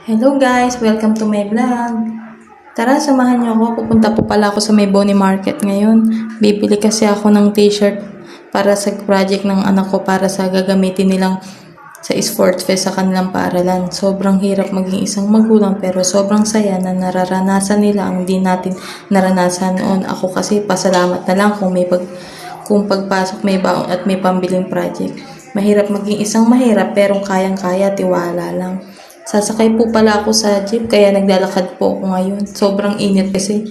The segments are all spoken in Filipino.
Hello guys! Welcome to my vlog. Tara, samahan niyo ako. Pupunta po pala ako sa may Boni Market ngayon. Bibili kasi ako ng t-shirt para sa project ng anak ko para sa gagamitin nilang sa Sport Fest sa kanilang paaralan. Sobrang hirap maging isang magulang pero sobrang saya na nararanasan nila ang di natin naranasan noon. Ako kasi pasalamat na lang kung pagpasok may baon at may pambiling project. Mahirap maging isang mahirap pero kayang-kaya, tiwala lang. Sasakay po pala ako sa jeep kaya naglalakad po ako ngayon. Sobrang init kasi.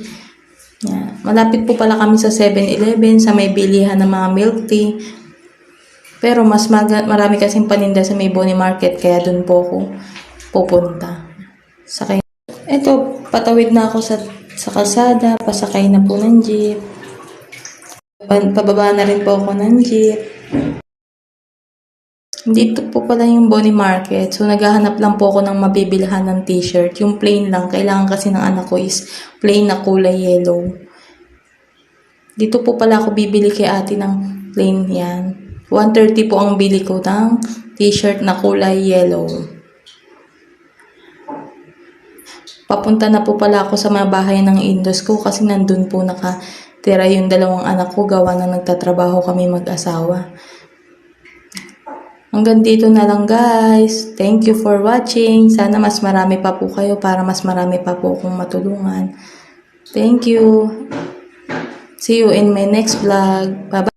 Yeah. Malapit po pala kami sa 7-Eleven sa may bilihan ng mga milk tea. Pero marami kasing paninda sa may Boni Market kaya dun po ako pupunta. Sakay. Eto, patawid na ako sa kalsada, pasakay na po ng jeep. Pababa na rin po ako ng jeep. Dito po pala yung Boni Market. So, naghahanap lang po ako ng mabibilhan ng t-shirt. Yung plain lang. Kailangan kasi ng anak ko is plain na kulay yellow. Dito po pala ako bibili kay ate ng plain yan. 130 po ang bili ko ng t-shirt na kulay yellow. Papunta na po pala ako sa mga bahay ng Indos ko kasi nandun po nakatira yung dalawang anak ko gawa na nagtatrabaho kami mag-asawa. Hanggang dito na lang guys. Thank you for watching. Sana mas marami pa po kayo para mas marami pa po akong matulungan. Thank you. See you in my next vlog. Bye-bye.